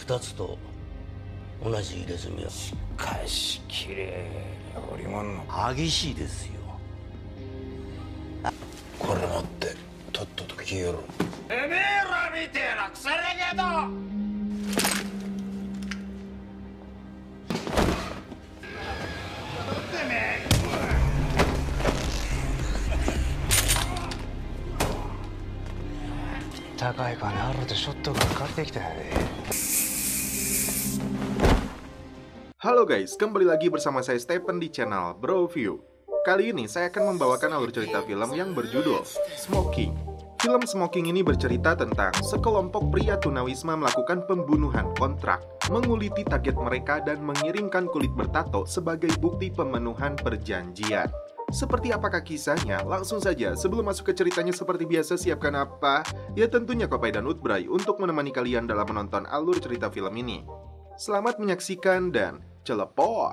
2つと同じ入れ墨はしかし綺麗に織物の激しいですよ。これ持ってとっとと消えろ。てめえらみてえな腐れ毛ど高い金あるとショットが借りてきたやで。Halo guys, kembali lagi bersama saya Stephen di channel Bro View. Kali ini saya akan membawakan alur cerita film yang berjudul Smoking. Film Smoking ini bercerita tentang sekelompok pria tunawisma melakukan pembunuhan kontrak, menguliti target mereka dan mengirimkan kulit bertato sebagai bukti pemenuhan perjanjian. Seperti apakah kisahnya? Langsung saja, sebelum masuk ke ceritanya seperti biasa, siapkan apa? Ya tentunya Kopai dan Utbray untuk menemani kalian dalam menonton alur cerita film ini. Selamat menyaksikan dan celepot!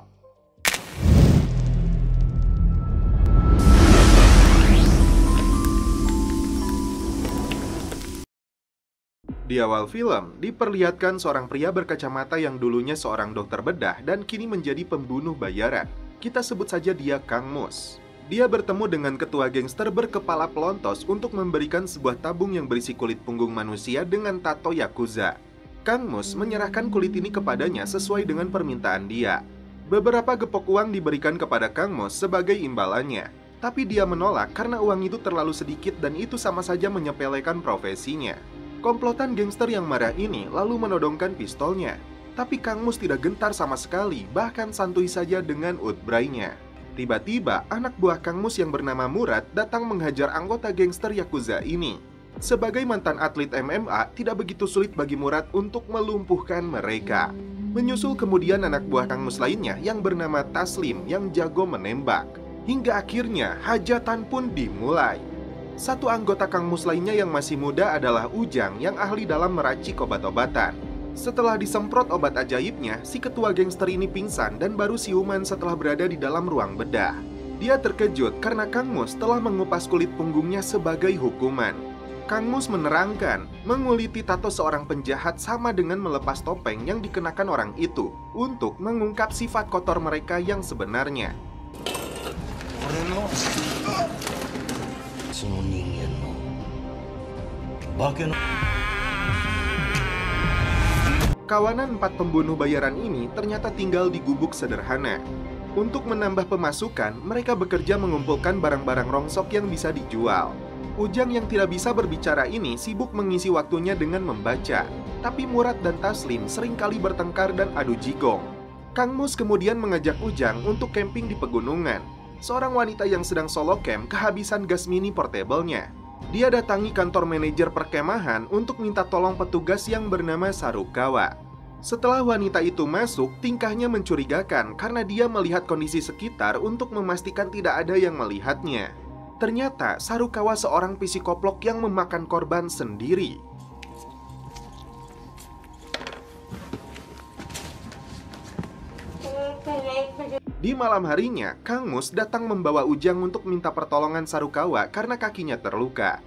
Di awal film, diperlihatkan seorang pria berkacamata yang dulunya seorang dokter bedah dan kini menjadi pembunuh bayaran. Kita sebut saja dia Kang Mus. Dia bertemu dengan ketua gangster berkepala pelontos untuk memberikan sebuah tabung yang berisi kulit punggung manusia dengan tato Yakuza. Kang Mus menyerahkan kulit ini kepadanya sesuai dengan permintaan dia. Beberapa gepok uang diberikan kepada Kang Mus sebagai imbalannya. Tapi dia menolak karena uang itu terlalu sedikit dan itu sama saja menyepelekan profesinya. Komplotan gangster yang marah ini lalu menodongkan pistolnya. Tapi Kang Mus tidak gentar sama sekali, bahkan santuy saja dengan Utbray-nya. Tiba-tiba, anak buah Kang Mus yang bernama Murad datang menghajar anggota gangster Yakuza ini. Sebagai mantan atlet MMA, tidak begitu sulit bagi Murad untuk melumpuhkan mereka. Menyusul kemudian anak buah Kang Mus lainnya yang bernama Taslim yang jago menembak. Hingga akhirnya, hajatan pun dimulai. Satu anggota Kang Mus lainnya yang masih muda adalah Ujang yang ahli dalam meracik obat-obatan. Setelah disemprot obat ajaibnya, si ketua gangster ini pingsan dan baru siuman setelah berada di dalam ruang bedah. Dia terkejut karena Kang Mus telah mengupas kulit punggungnya sebagai hukuman. Kang Mus menerangkan, menguliti tato seorang penjahat sama dengan melepas topeng yang dikenakan orang itu untuk mengungkap sifat kotor mereka yang sebenarnya. Kawanan 4 pembunuh bayaran ini ternyata tinggal di gubuk sederhana. Untuk menambah pemasukan, mereka bekerja mengumpulkan barang-barang rongsok yang bisa dijual. Ujang yang tidak bisa berbicara ini sibuk mengisi waktunya dengan membaca. Tapi Murad dan Taslim seringkali bertengkar dan adu jigong. Kang Mus kemudian mengajak Ujang untuk camping di pegunungan. Seorang wanita yang sedang solo camp kehabisan gas mini portable-nya. Dia datangi kantor manajer perkemahan untuk minta tolong petugas yang bernama Sarukawa. Setelah wanita itu masuk, tingkahnya mencurigakan karena dia melihat kondisi sekitar untuk memastikan tidak ada yang melihatnya. Ternyata Sarukawa seorang psikoplok yang memakan korban sendiri. Di malam harinya, Kang Mus datang membawa Ujang untuk minta pertolongan Sarukawa karena kakinya terluka.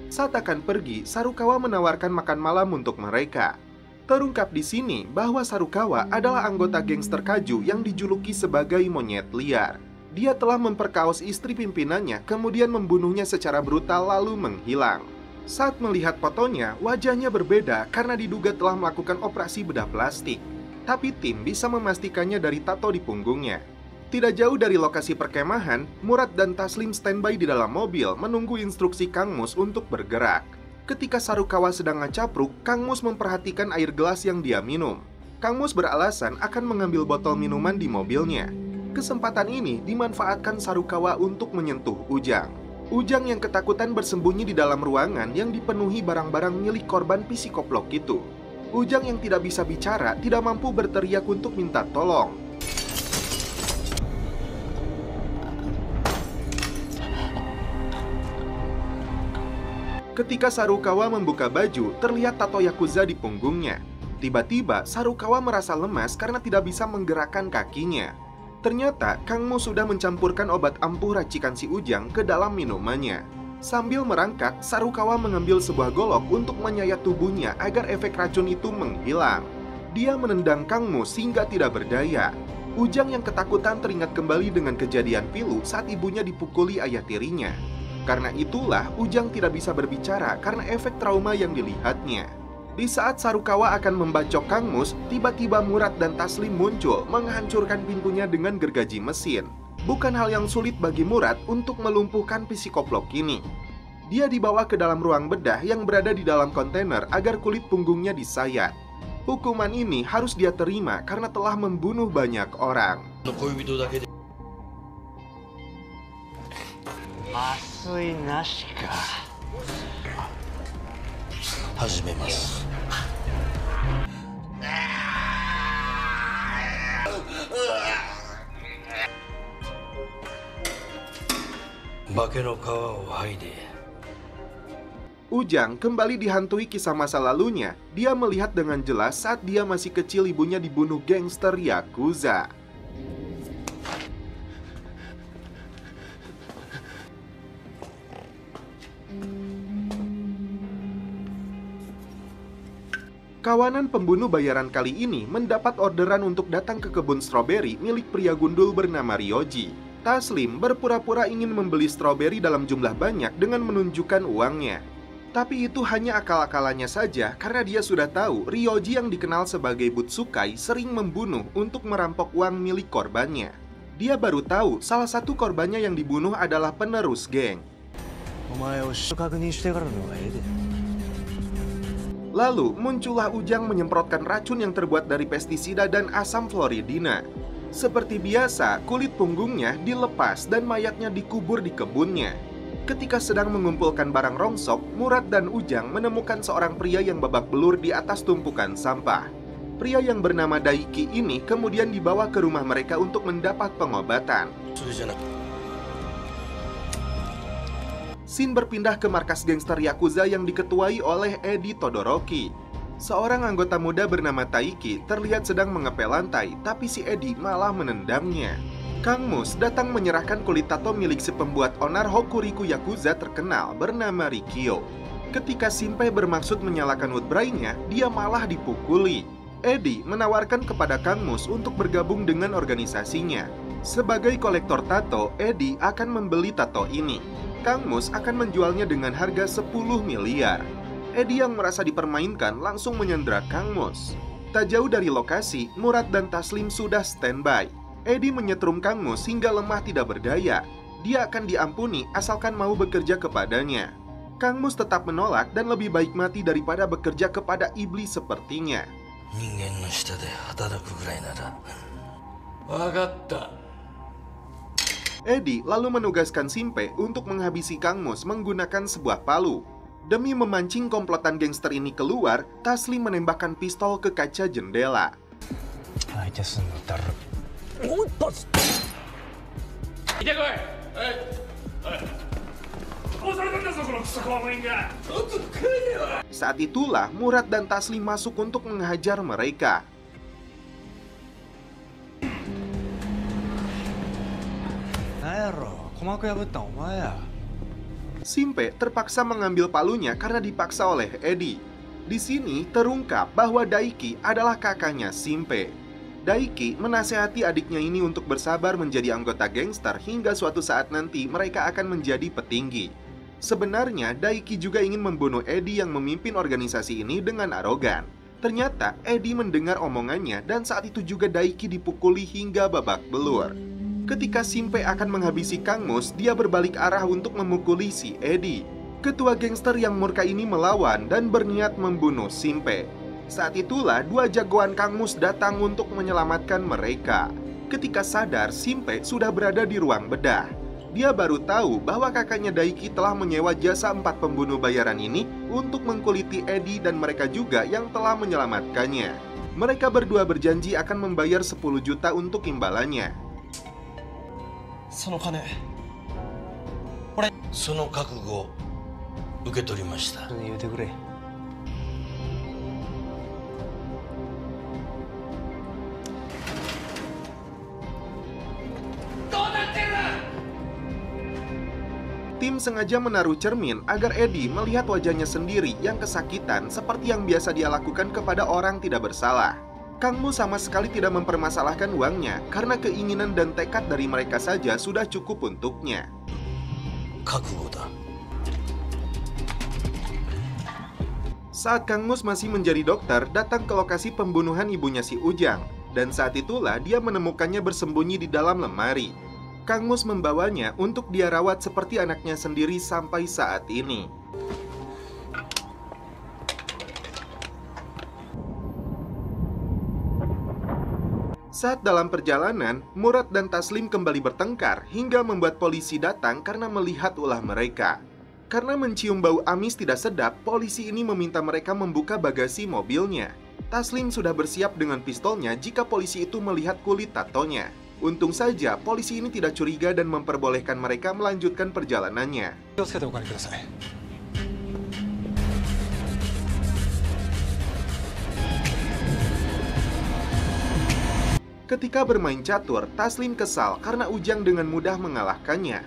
Saat akan pergi, Sarukawa menawarkan makan malam untuk mereka. Terungkap di sini bahwa Sarukawa adalah anggota gangster Kaju yang dijuluki sebagai monyet liar. Dia telah memperkaos istri pimpinannya, kemudian membunuhnya secara brutal lalu menghilang. Saat melihat fotonya, wajahnya berbeda karena diduga telah melakukan operasi bedah plastik. Tapi tim bisa memastikannya dari tato di punggungnya. Tidak jauh dari lokasi perkemahan, Murad dan Taslim standby di dalam mobil menunggu instruksi Kang Mus untuk bergerak. Ketika Sarukawa sedang ngacapruk, Kang Mus memperhatikan air gelas yang dia minum. Kang Mus beralasan akan mengambil botol minuman di mobilnya. Kesempatan ini dimanfaatkan Sarukawa untuk menyentuh Ujang. Ujang yang ketakutan bersembunyi di dalam ruangan yang dipenuhi barang-barang milik korban psikoplok itu. Ujang yang tidak bisa bicara tidak mampu berteriak untuk minta tolong. Ketika Sarukawa membuka baju, terlihat tato Yakuza di punggungnya. Tiba-tiba, Sarukawa merasa lemas karena tidak bisa menggerakkan kakinya. Ternyata, Kang Mus sudah mencampurkan obat ampuh racikan si Ujang ke dalam minumannya. Sambil merangkak, Sarukawa mengambil sebuah golok untuk menyayat tubuhnya agar efek racun itu menghilang. Dia menendang Kang Mus hingga tidak berdaya. Ujang yang ketakutan teringat kembali dengan kejadian pilu saat ibunya dipukuli ayah tirinya. Karena itulah Ujang tidak bisa berbicara karena efek trauma yang dilihatnya. Di saat Sarukawa akan membacok Kang Mus, tiba-tiba Murad dan Taslim muncul menghancurkan pintunya dengan gergaji mesin. Bukan hal yang sulit bagi Murad untuk melumpuhkan psikoplok ini. Dia dibawa ke dalam ruang bedah yang berada di dalam kontainer agar kulit punggungnya disayat. Hukuman ini harus dia terima karena telah membunuh banyak orang. 麻酔なしか。始めます。化けの皮を剥いで。 Ujang kembali dihantui kisah masa lalunya. Dia melihat dengan jelas saat dia masih kecil ibunya dibunuh gangster Yakuza. Kawanan pembunuh bayaran kali ini mendapat orderan untuk datang ke kebun stroberi milik pria gundul bernama Ryoji. Taslim berpura-pura ingin membeli stroberi dalam jumlah banyak dengan menunjukkan uangnya. Tapi itu hanya akal-akalannya saja karena dia sudah tahu Ryoji yang dikenal sebagai Butsukai sering membunuh untuk merampok uang milik korbannya. Dia baru tahu salah satu korbannya yang dibunuh adalah penerus geng. Lalu muncullah Ujang menyemprotkan racun yang terbuat dari pestisida dan asam fluoridina. Seperti biasa, kulit punggungnya dilepas dan mayatnya dikubur di kebunnya. Ketika sedang mengumpulkan barang rongsok, Murad dan Ujang menemukan seorang pria yang babak belur di atas tumpukan sampah. Pria yang bernama Daiki ini kemudian dibawa ke rumah mereka untuk mendapat pengobatan. Scene berpindah ke markas gangster Yakuza yang diketuai oleh Edi Todoroki. Seorang anggota muda bernama Taiki terlihat sedang mengepel lantai, tapi si Edi malah menendangnya. Kang Mus datang menyerahkan kulit tato milik si pembuat onar Hokuriku Yakuza terkenal bernama Rikyo. Ketika Shinpei bermaksud menyalakan woodbrain-nya, dia malah dipukuli. Edi menawarkan kepada Kang Mus untuk bergabung dengan organisasinya. Sebagai kolektor tato, Edi akan membeli tato ini. Kang Mus akan menjualnya dengan harga 10 miliar. Edi yang merasa dipermainkan langsung menyandra Kang Mus. Tak jauh dari lokasi, Murad dan Taslim sudah standby. Edi menyetrum Kang Mus hingga lemah tidak berdaya. Dia akan diampuni asalkan mau bekerja kepadanya. Kang Mus tetap menolak dan lebih baik mati daripada bekerja kepada iblis sepertinya. Edi lalu menugaskan Shinpei untuk menghabisi Kang Mus menggunakan sebuah palu. Demi memancing komplotan gangster ini keluar, Taslim menembakkan pistol ke kaca jendela. Saat itulah Murad dan Taslim masuk untuk menghajar mereka. Shinpei terpaksa mengambil palunya karena dipaksa oleh Edi. Di sini terungkap bahwa Daiki adalah kakaknya Shinpei. Daiki menasehati adiknya ini untuk bersabar menjadi anggota gangster hingga suatu saat nanti mereka akan menjadi petinggi. Sebenarnya Daiki juga ingin membunuh Edi yang memimpin organisasi ini dengan arogan. Ternyata Edi mendengar omongannya dan saat itu juga Daiki dipukuli hingga babak belur. Ketika Shinpei akan menghabisi Kang Mus, dia berbalik arah untuk memukuli si Edi. Ketua gangster yang murka ini melawan dan berniat membunuh Shinpei. Saat itulah dua jagoan Kang Mus datang untuk menyelamatkan mereka. Ketika sadar, Shinpei sudah berada di ruang bedah. Dia baru tahu bahwa kakaknya Daiki telah menyewa jasa 4 pembunuh bayaran ini untuk mengkuliti Edi dan mereka juga yang telah menyelamatkannya. Mereka berdua berjanji akan membayar 10 juta untuk imbalannya. その覚悟受け取りました。言うてくれ。Tim sengaja menaruh cermin agar Eddie melihat wajahnya sendiri yang kesakitan seperti yang biasa dia lakukan kepada orang tidak bersalah. Kang Mus sama sekali tidak mempermasalahkan uangnya karena keinginan dan tekad dari mereka saja sudah cukup untuknya. Saat Kang Mus masih menjadi dokter, datang ke lokasi pembunuhan ibunya si Ujang. Dan saat itulah dia menemukannya bersembunyi di dalam lemari. Kang Mus membawanya untuk dia rawat seperti anaknya sendiri sampai saat ini. Saat dalam perjalanan, Murad dan Taslim kembali bertengkar hingga membuat polisi datang karena melihat ulah mereka. Karena mencium bau amis tidak sedap, polisi ini meminta mereka membuka bagasi mobilnya. Taslim sudah bersiap dengan pistolnya jika polisi itu melihat kulit tatonya. Untung saja polisi ini tidak curiga dan memperbolehkan mereka melanjutkan perjalanannya. Ketika bermain catur, Taslim kesal karena Ujang dengan mudah mengalahkannya.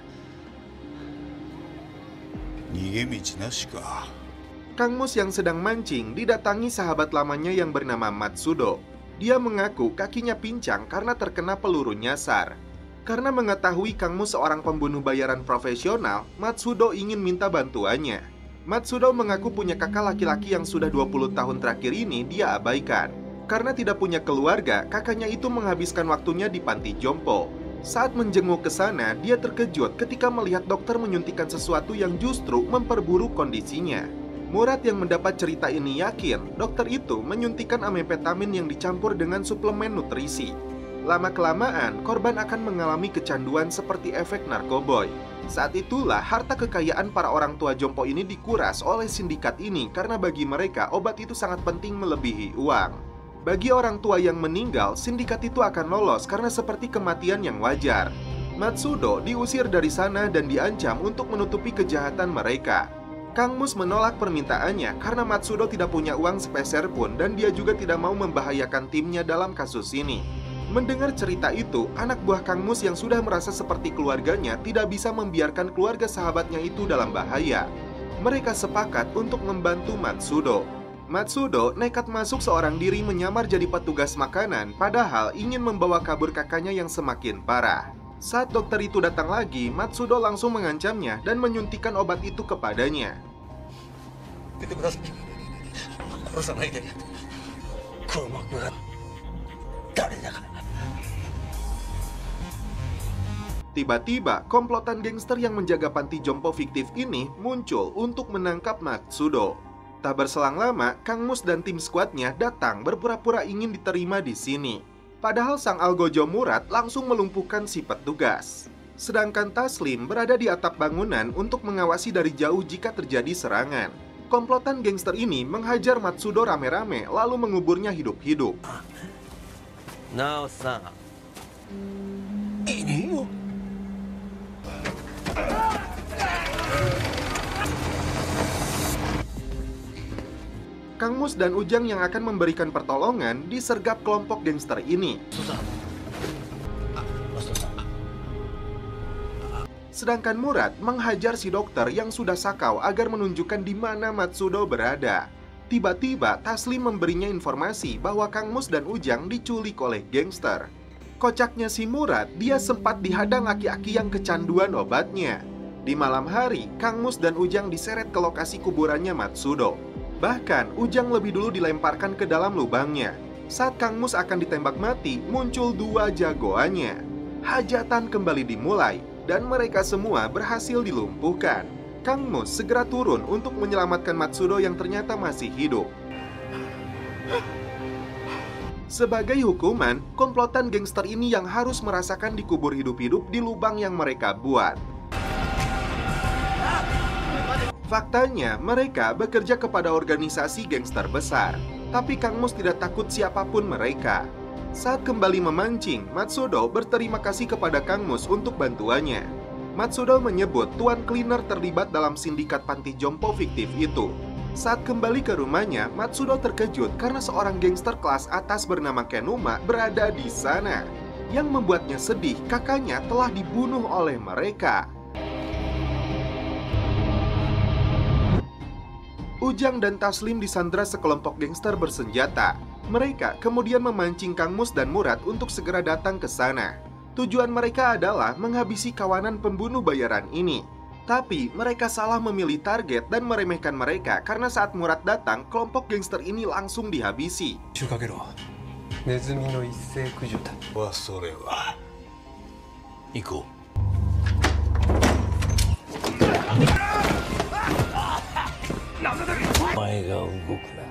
Kang Mus yang sedang mancing didatangi sahabat lamanya yang bernama Matsudo. Dia mengaku kakinya pincang karena terkena peluru nyasar. Karena mengetahui Kang Mus seorang pembunuh bayaran profesional, Matsudo ingin minta bantuannya. Matsudo mengaku punya kakak laki-laki yang sudah 20 tahun terakhir ini dia abaikan. Karena tidak punya keluarga, kakaknya itu menghabiskan waktunya di panti jompo. Saat menjenguk ke sana, dia terkejut ketika melihat dokter menyuntikkan sesuatu yang justru memperburuk kondisinya. Murad yang mendapat cerita ini yakin dokter itu menyuntikkan amfetamin yang dicampur dengan suplemen nutrisi. Lama-kelamaan, korban akan mengalami kecanduan seperti efek narkoboy. Saat itulah harta kekayaan para orang tua jompo ini dikuras oleh sindikat ini karena bagi mereka obat itu sangat penting melebihi uang. Bagi orang tua yang meninggal, sindikat itu akan lolos karena seperti kematian yang wajar. Matsudo diusir dari sana dan diancam untuk menutupi kejahatan mereka. Kang Mus menolak permintaannya karena Matsudo tidak punya uang sepeser pun dan dia juga tidak mau membahayakan timnya dalam kasus ini. Mendengar cerita itu, anak buah Kang Mus yang sudah merasa seperti keluarganya tidak bisa membiarkan keluarga sahabatnya itu dalam bahaya. Mereka sepakat untuk membantu Matsudo. Matsudo nekat masuk seorang diri menyamar jadi petugas makanan, padahal ingin membawa kabur kakaknya yang semakin parah. Saat dokter itu datang lagi, Matsudo langsung mengancamnya dan menyuntikkan obat itu kepadanya. Tiba-tiba, komplotan gangster yang menjaga panti jompo fiktif ini muncul untuk menangkap Matsudo. Tak berselang lama, Kang Mus dan tim skuadnya datang berpura-pura ingin diterima di sini. Padahal sang algojo Murad langsung melumpuhkan si petugas. Sedangkan Taslim berada di atap bangunan untuk mengawasi dari jauh jika terjadi serangan. Komplotan gangster ini menghajar Matsudo rame-rame lalu menguburnya hidup-hidup. Nao-san. Kang Mus dan Ujang yang akan memberikan pertolongan disergap kelompok gangster ini. Sedangkan Murad menghajar si dokter yang sudah sakau agar menunjukkan di mana Matsudo berada. Tiba-tiba Taslim memberinya informasi bahwa Kang Mus dan Ujang diculik oleh gangster. Kocaknya si Murad, dia sempat dihadang aki-aki yang kecanduan obatnya. Di malam hari, Kang Mus dan Ujang diseret ke lokasi kuburannya Matsudo. Bahkan, Ujang lebih dulu dilemparkan ke dalam lubangnya. Saat Kang Mus akan ditembak mati, muncul dua jagoannya. Hajatan kembali dimulai, dan mereka semua berhasil dilumpuhkan. Kang Mus segera turun untuk menyelamatkan Matsudo yang ternyata masih hidup. Sebagai hukuman, komplotan gangster ini yang harus merasakan dikubur hidup-hidup di lubang yang mereka buat. Faktanya, mereka bekerja kepada organisasi gangster besar. Tapi Kang Mus tidak takut siapapun mereka. Saat kembali memancing, Matsudo berterima kasih kepada Kang Mus untuk bantuannya. Matsudo menyebut Tuan Cleaner terlibat dalam sindikat panti jompo fiktif itu. Saat kembali ke rumahnya, Matsudo terkejut karena seorang gangster kelas atas bernama Kenuma berada di sana. Yang membuatnya sedih, kakaknya telah dibunuh oleh mereka. Ujang dan Taslim disandra sekelompok gangster bersenjata. Mereka kemudian memancing Kang Mus dan Murad untuk segera datang ke sana. Tujuan mereka adalah menghabisi kawanan pembunuh bayaran ini. Tapi mereka salah memilih target dan meremehkan mereka karena saat Murad datang, kelompok gangster ini langsung dihabisi. ネズミの一斉駆除だ。それは行こう。お前が動くな。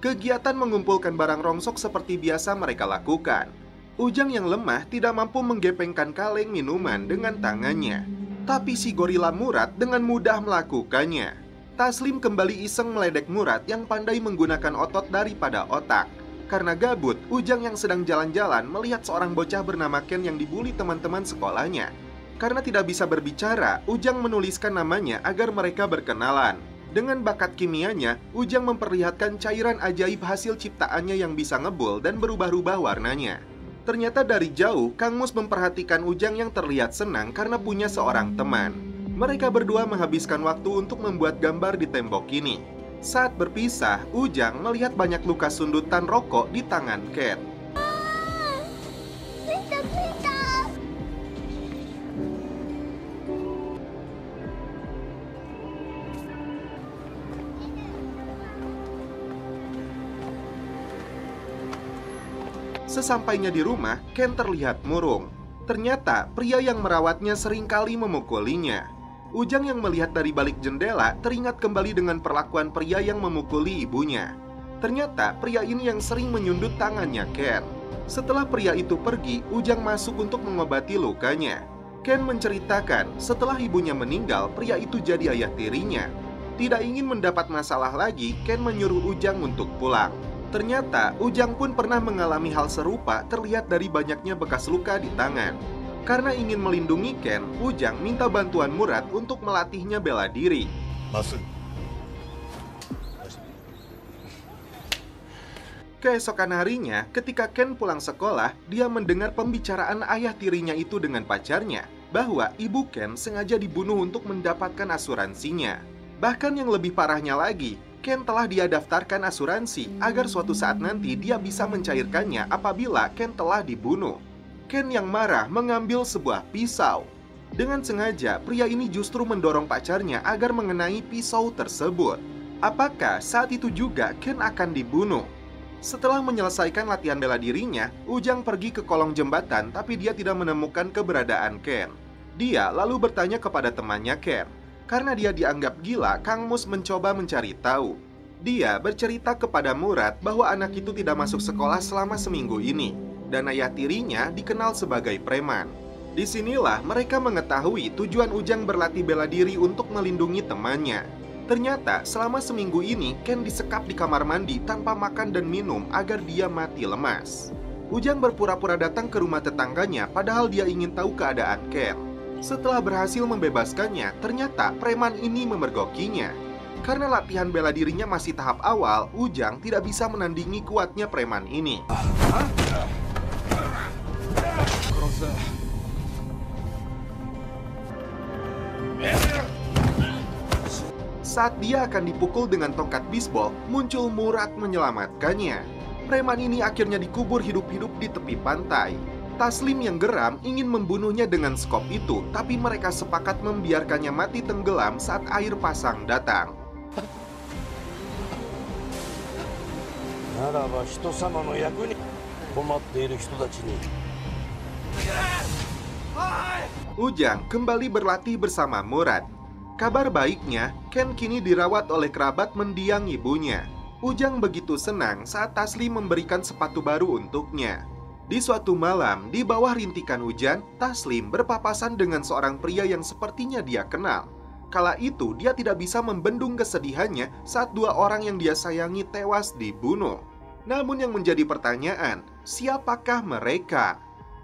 Kegiatan mengumpulkan barang rongsok seperti biasa mereka lakukan. Ujang yang lemah tidak mampu menggepengkan kaleng minuman dengan tangannya. Tapi si gorila Murad dengan mudah melakukannya. Taslim kembali iseng meledek Murad yang pandai menggunakan otot daripada otak. Karena gabut, Ujang yang sedang jalan-jalan melihat seorang bocah bernama Ken yang dibully teman-teman sekolahnya. Karena tidak bisa berbicara, Ujang menuliskan namanya agar mereka berkenalan. Dengan bakat kimianya, Ujang memperlihatkan cairan ajaib hasil ciptaannya yang bisa ngebul dan berubah-ubah warnanya. Ternyata dari jauh, Kang Mus memperhatikan Ujang yang terlihat senang karena punya seorang teman. Mereka berdua menghabiskan waktu untuk membuat gambar di tembok ini. Saat berpisah, Ujang melihat banyak luka sundutan rokok di tangan Ken. Sesampainya di rumah, Ken terlihat murung. Ternyata pria yang merawatnya seringkali memukulinya. Ujang yang melihat dari balik jendela teringat kembali dengan perlakuan pria yang memukuli ibunya. Ternyata pria ini yang sering menyundut tangannya Ken. Setelah pria itu pergi, Ujang masuk untuk mengobati lukanya. Ken menceritakan setelah ibunya meninggal, pria itu jadi ayah tirinya. Tidak ingin mendapat masalah lagi, Ken menyuruh Ujang untuk pulang. Ternyata Ujang pun pernah mengalami hal serupa terlihat dari banyaknya bekas luka di tangan. Karena ingin melindungi Ken, Ujang minta bantuan Murad untuk melatihnya bela diri. Keesokan harinya, ketika Ken pulang sekolah, dia mendengar pembicaraan ayah tirinya itu dengan pacarnya, bahwa ibu Ken sengaja dibunuh untuk mendapatkan asuransinya. Bahkan yang lebih parahnya lagi, Ken telah dia daftarkan asuransi agar suatu saat nanti dia bisa mencairkannya apabila Ken telah dibunuh. Ken yang marah mengambil sebuah pisau. Dengan sengaja, pria ini justru mendorong pacarnya agar mengenai pisau tersebut. Apakah saat itu juga Ken akan dibunuh? Setelah menyelesaikan latihan bela dirinya, Ujang pergi ke kolong jembatan tapi dia tidak menemukan keberadaan Ken. Dia lalu bertanya kepada temannya Ken. Karena dia dianggap gila, Kang Mus mencoba mencari tahu. Dia bercerita kepada Murad bahwa anak itu tidak masuk sekolah selama seminggu ini. Dan ayah tirinya dikenal sebagai preman. Disinilah mereka mengetahui tujuan Ujang berlatih bela diri untuk melindungi temannya. Ternyata selama seminggu ini Ken disekap di kamar mandi tanpa makan dan minum agar dia mati lemas. Ujang berpura-pura datang ke rumah tetangganya padahal dia ingin tahu keadaan Ken. Setelah berhasil membebaskannya, ternyata preman ini memergokinya. Karena latihan bela dirinya masih tahap awal, Ujang tidak bisa menandingi kuatnya preman ini. Saat dia akan dipukul dengan tongkat bisbol, muncul Murad menyelamatkannya. Preman ini akhirnya dikubur hidup-hidup di tepi pantai. Taslim yang geram ingin membunuhnya dengan skop itu, tapi mereka sepakat membiarkannya mati tenggelam saat air pasang datang. Ujang kembali berlatih bersama Murad. Kabar baiknya, Ken kini dirawat oleh kerabat mendiang ibunya. Ujang begitu senang saat Taslim memberikan sepatu baru untuknya. Di suatu malam, di bawah rintikan hujan, Taslim berpapasan dengan seorang pria yang sepertinya dia kenal. Kala itu, dia tidak bisa membendung kesedihannya saat dua orang yang dia sayangi tewas dibunuh. Namun yang menjadi pertanyaan, siapakah mereka?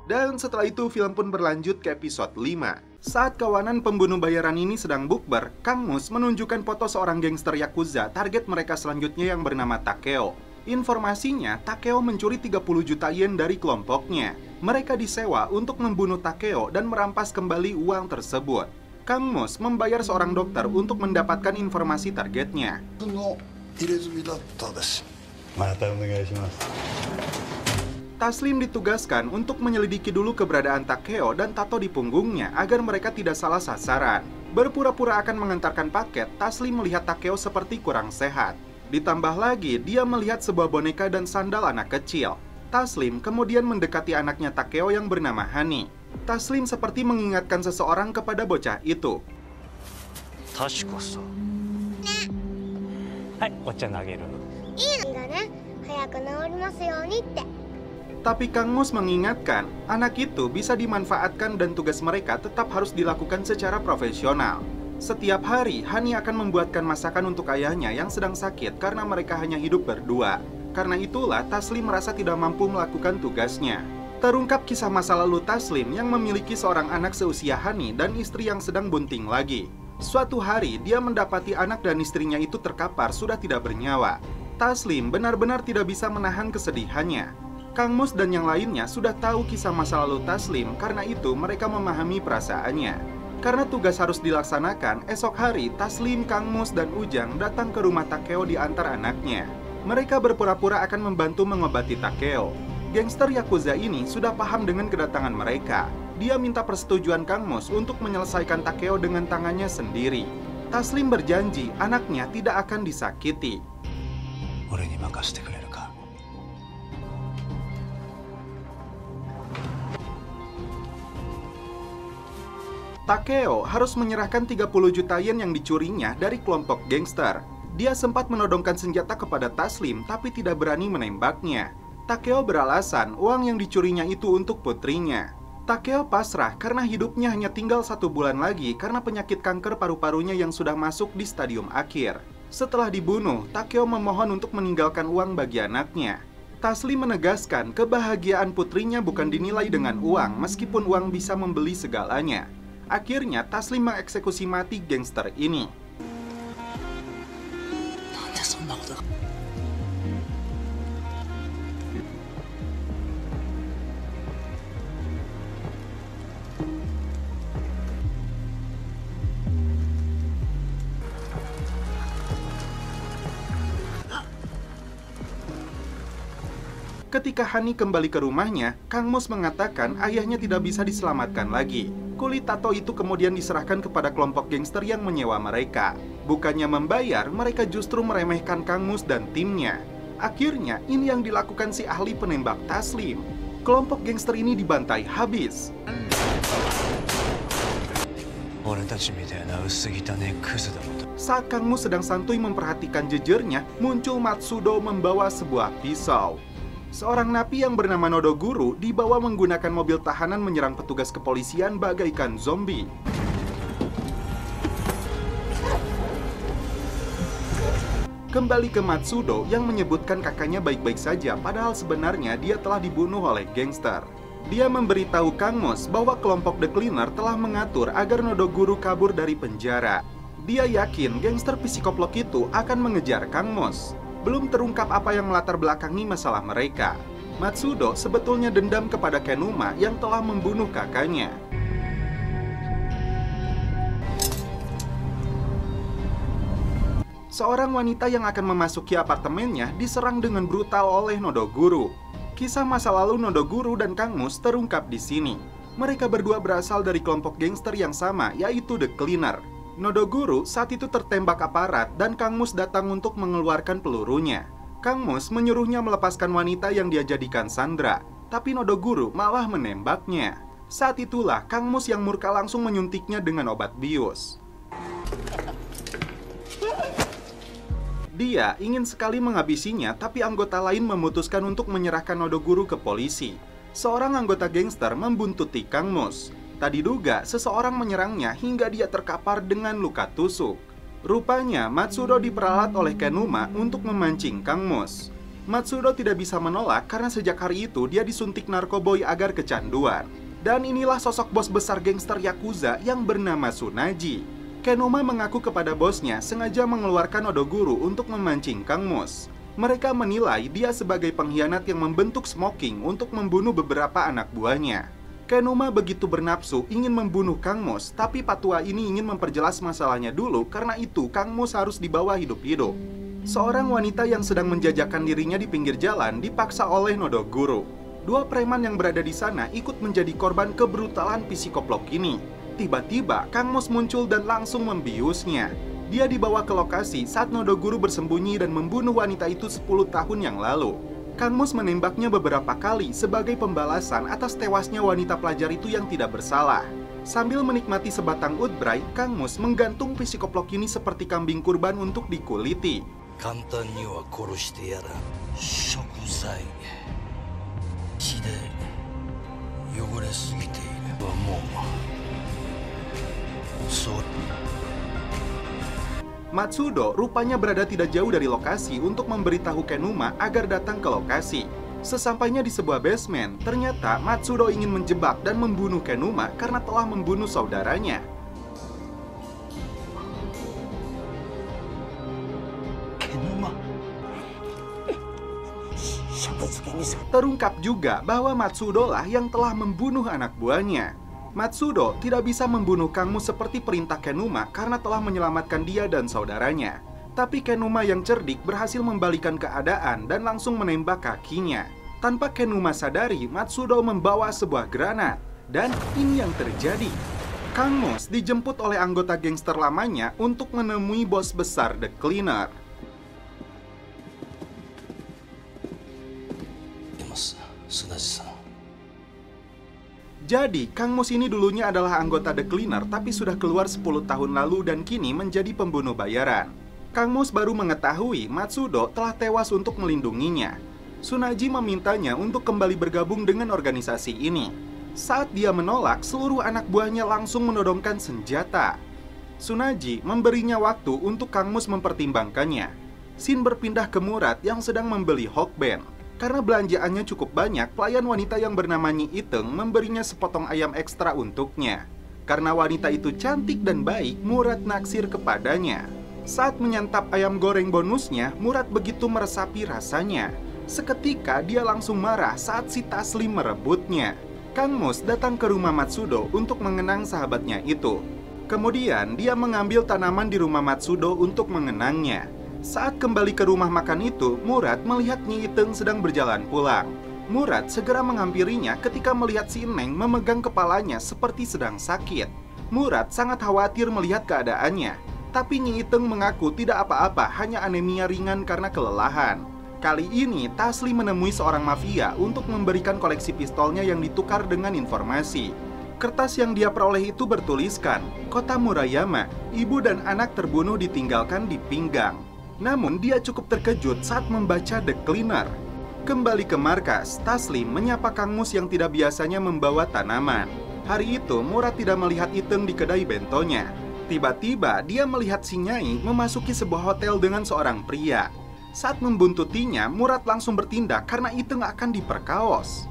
Dan setelah itu, film pun berlanjut ke episode 5. Saat kawanan pembunuh bayaran ini sedang bukber, Kang Mus menunjukkan foto seorang gangster Yakuza target mereka selanjutnya yang bernama Takeo. Informasinya, Takeo mencuri 30 juta yen dari kelompoknya. Mereka disewa untuk membunuh Takeo dan merampas kembali uang tersebut. Kang Mus membayar seorang dokter untuk mendapatkan informasi targetnya. の入れ墨だったです。またお願いします。 Taslim ditugaskan untuk menyelidiki dulu keberadaan Takeo dan tato di punggungnya agar mereka tidak salah sasaran. Berpura-pura akan mengantarkan paket, Taslim melihat Takeo seperti kurang sehat. Ditambah lagi, dia melihat sebuah boneka dan sandal anak kecil. Taslim kemudian mendekati anaknya Takeo yang bernama Hani. Taslim seperti mengingatkan seseorang kepada bocah itu. 確かさ。はい、お茶投げる。いいのがね、早く治りますようにって。 Tapi Kang Mus mengingatkan, anak itu bisa dimanfaatkan dan tugas mereka tetap harus dilakukan secara profesional. Setiap hari, Hani akan membuatkan masakan untuk ayahnya yang sedang sakit karena mereka hanya hidup berdua. Karena itulah Taslim merasa tidak mampu melakukan tugasnya. Terungkap kisah masa lalu Taslim yang memiliki seorang anak seusia Hani dan istri yang sedang bunting lagi. Suatu hari, dia mendapati anak dan istrinya itu terkapar sudah tidak bernyawa. Taslim benar-benar tidak bisa menahan kesedihannya. Kang Mus dan yang lainnya sudah tahu kisah masa lalu Taslim, karena itu mereka memahami perasaannya. Karena tugas harus dilaksanakan, esok hari Taslim, Kang Mus, dan Ujang datang ke rumah Takeo diantar anaknya. Mereka berpura-pura akan membantu mengobati Takeo. Gangster Yakuza ini sudah paham dengan kedatangan mereka. Dia minta persetujuan Kang Mus untuk menyelesaikan Takeo dengan tangannya sendiri. Taslim berjanji anaknya tidak akan disakiti. 俺に任せてくれるか。 Takeo harus menyerahkan 30 juta yen yang dicurinya dari kelompok gangster. Dia sempat menodongkan senjata kepada Taslim tapi tidak berani menembaknya. Takeo beralasan uang yang dicurinya itu untuk putrinya. Takeo pasrah karena hidupnya hanya tinggal 1 bulan lagi karena penyakit kanker paru-parunya yang sudah masuk di stadium akhir. Setelah dibunuh, Takeo memohon untuk meninggalkan uang bagi anaknya. Taslim menegaskan kebahagiaan putrinya bukan dinilai dengan uang meskipun uang bisa membeli segalanya. Akhirnya, Taslim mengeksekusi mati gangster ini. Ketika Hani kembali ke rumahnya, Kang Mus mengatakan ayahnya tidak bisa diselamatkan lagi. Kulit tato itu kemudian diserahkan kepada kelompok gangster yang menyewa mereka. Bukannya membayar, mereka justru meremehkan Kang Mus dan timnya. Akhirnya, ini yang dilakukan si ahli penembak Taslim. Kelompok gangster ini dibantai habis. Saat Kang Mus sedang santuy memperhatikan jejernya, muncul Matsudo membawa sebuah pisau. Seorang napi yang bernama Nodoguru dibawa menggunakan mobil tahanan menyerang petugas kepolisian bagaikan zombie. Kembali ke Matsudo yang menyebutkan kakaknya baik-baik saja padahal sebenarnya dia telah dibunuh oleh gangster. Dia memberitahu Kang Mus bahwa kelompok The Cleaner telah mengatur agar Nodoguru kabur dari penjara. Dia yakin gangster psikoplok itu akan mengejar Kang Mus. Belum terungkap apa yang melatar belakangi masalah mereka. Matsudo sebetulnya dendam kepada Kenuma yang telah membunuh kakaknya. Seorang wanita yang akan memasuki apartemennya diserang dengan brutal oleh Nodoguru. Kisah masa lalu Nodoguru dan Kang Mus terungkap di sini. Mereka berdua berasal dari kelompok gangster yang sama, yaitu The Cleaner. Nodoguru saat itu tertembak aparat dan Kang Mus datang untuk mengeluarkan pelurunya. Kang Mus menyuruhnya melepaskan wanita yang dia jadikan sandera, tapi Nodoguru malah menembaknya. Saat itulah Kang Mus yang murka langsung menyuntiknya dengan obat bius. Dia ingin sekali menghabisinya, tapi anggota lain memutuskan untuk menyerahkan Nodoguru ke polisi. Seorang anggota gangster membuntuti Kang Mus. Tadi diduga seseorang menyerangnya hingga dia terkapar dengan luka tusuk. Rupanya Matsudo diperalat oleh Kenuma untuk memancing Kang Mus. Matsudo tidak bisa menolak karena sejak hari itu dia disuntik narkoboy agar kecanduan. Dan inilah sosok bos besar gangster Yakuza yang bernama Tsunaji. Kenuma mengaku kepada bosnya sengaja mengeluarkan Nodoguru untuk memancing Kang Mus. Mereka menilai dia sebagai pengkhianat yang membentuk Smoking untuk membunuh beberapa anak buahnya. Kenuma begitu bernapsu ingin membunuh Kang Mus, tapi Patua ini ingin memperjelas masalahnya dulu, karena itu Kang Mus harus dibawa hidup-hidup. Seorang wanita yang sedang menjajakan dirinya di pinggir jalan dipaksa oleh Nodoguro. Dua preman yang berada di sana ikut menjadi korban kebrutalan psikoplok ini. Tiba-tiba Kang Mus muncul dan langsung membiusnya. Dia dibawa ke lokasi saat Nodoguro bersembunyi dan membunuh wanita itu 10 tahun yang lalu. Kang Mus menembaknya beberapa kali sebagai pembalasan atas tewasnya wanita pelajar itu yang tidak bersalah. Sambil menikmati sebatang udbray, Kang Mus menggantung psikoplok ini seperti kambing kurban untuk dikuliti. 簡単には殺してやらん。食材血で汚れすぎているはもうそう。 Matsudo rupanya berada tidak jauh dari lokasi untuk memberitahu Kenuma agar datang ke lokasi. Sesampainya di sebuah basement, ternyata Matsudo ingin menjebak dan membunuh Kenuma karena telah membunuh saudaranya. Terungkap juga bahwa Matsudo lah yang telah membunuh anak buahnya. Matsudo tidak bisa membunuh Kang Mus seperti perintah Kenuma karena telah menyelamatkan dia dan saudaranya. Tapi Kenuma yang cerdik berhasil membalikan keadaan dan langsung menembak kakinya. Tanpa Kenuma sadari, Matsudo membawa sebuah granat. Dan ini yang terjadi. Kang Mus dijemput oleh anggota gangster lamanya untuk menemui bos besar The Cleaner. Jadi, Kang Mus ini dulunya adalah anggota The Cleaner tapi sudah keluar 10 tahun lalu dan kini menjadi pembunuh bayaran. Kang Mus baru mengetahui Matsudo telah tewas untuk melindunginya. Tsunaji memintanya untuk kembali bergabung dengan organisasi ini. Saat dia menolak, seluruh anak buahnya langsung menodongkan senjata. Tsunaji memberinya waktu untuk Kang Mus mempertimbangkannya. Shin berpindah ke Murad yang sedang membeli Hokben. Karena belanjaannya cukup banyak, pelayan wanita yang bernama Nyi Iteng memberinya sepotong ayam ekstra untuknya. Karena wanita itu cantik dan baik, Murad naksir kepadanya. Saat menyantap ayam goreng bonusnya, Murad begitu meresapi rasanya. Seketika dia langsung marah saat si Taslim merebutnya. Kang Mus datang ke rumah Matsudo untuk mengenang sahabatnya itu. Kemudian dia mengambil tanaman di rumah Matsudo untuk mengenangnya. Saat kembali ke rumah makan itu, Murad melihat Nyi Iteng sedang berjalan pulang. Murad segera menghampirinya ketika melihat si Neng memegang kepalanya seperti sedang sakit. Murad sangat khawatir melihat keadaannya. Tapi Nyi Iteng mengaku tidak apa-apa, hanya anemia ringan karena kelelahan. Kali ini, Taslim menemui seorang mafia untuk memberikan koleksi pistolnya yang ditukar dengan informasi. Kertas yang dia peroleh itu bertuliskan, Kota Murayama, ibu dan anak terbunuh ditinggalkan di pinggang. Namun dia cukup terkejut saat membaca The Cleaner. Kembali ke markas, Taslim menyapa Kang Mus yang tidak biasanya membawa tanaman. Hari itu, Murad tidak melihat Iteng di kedai bentonya. Tiba-tiba, dia melihat si Nyai memasuki sebuah hotel dengan seorang pria. Saat membuntutinya, Murad langsung bertindak karena Iteng akan diperkaos.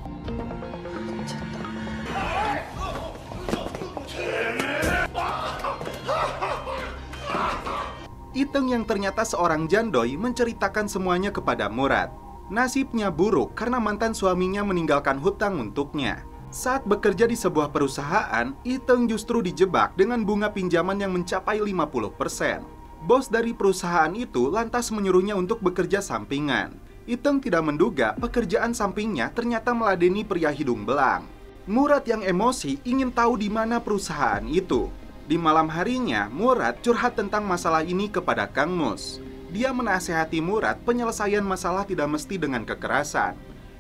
Iteng yang ternyata seorang jandoi menceritakan semuanya kepada Murad. Nasibnya buruk karena mantan suaminya meninggalkan hutang untuknya. Saat bekerja di sebuah perusahaan, Iteng justru dijebak dengan bunga pinjaman yang mencapai 50%. Bos dari perusahaan itu lantas menyuruhnya untuk bekerja sampingan. Iteng tidak menduga pekerjaan sampingnya ternyata meladeni pria hidung belang. Murad yang emosi ingin tahu di mana perusahaan itu. Di malam harinya, Murad curhat tentang masalah ini kepada Kang Mus. Dia menasehati Murad penyelesaian masalah tidak mesti dengan kekerasan.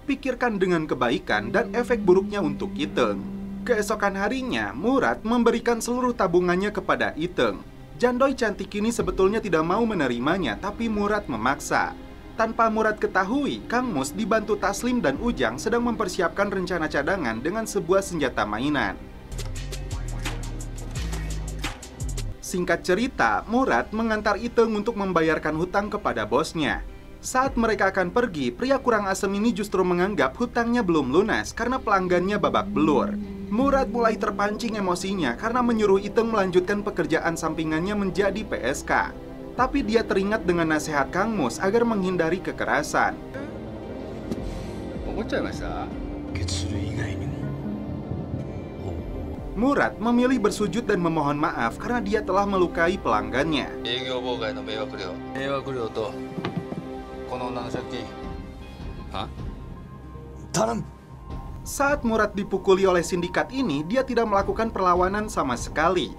Pikirkan dengan kebaikan dan efek buruknya untuk Iteng. Keesokan harinya, Murad memberikan seluruh tabungannya kepada Iteng. Jandoi cantik ini sebetulnya tidak mau menerimanya, tapi Murad memaksa. Tanpa Murad ketahui, Kang Mus dibantu Taslim dan Ujang sedang mempersiapkan rencana cadangan dengan sebuah senjata mainan. Singkat cerita, Murad mengantar Iteng untuk membayarkan hutang kepada bosnya. Saat mereka akan pergi, pria kurang asem ini justru menganggap hutangnya belum lunas karena pelanggannya babak belur. Murad mulai terpancing emosinya karena menyuruh Iteng melanjutkan pekerjaan sampingannya menjadi PSK. Tapi dia teringat dengan nasihat Kang Mus agar menghindari kekerasan. Murad memilih bersujud dan memohon maaf karena dia telah melukai pelanggannya. 営業妨害の迷惑料とこの女の借金は頼む Saat Murad dipukuli oleh sindikat ini, dia tidak melakukan perlawanan sama sekali.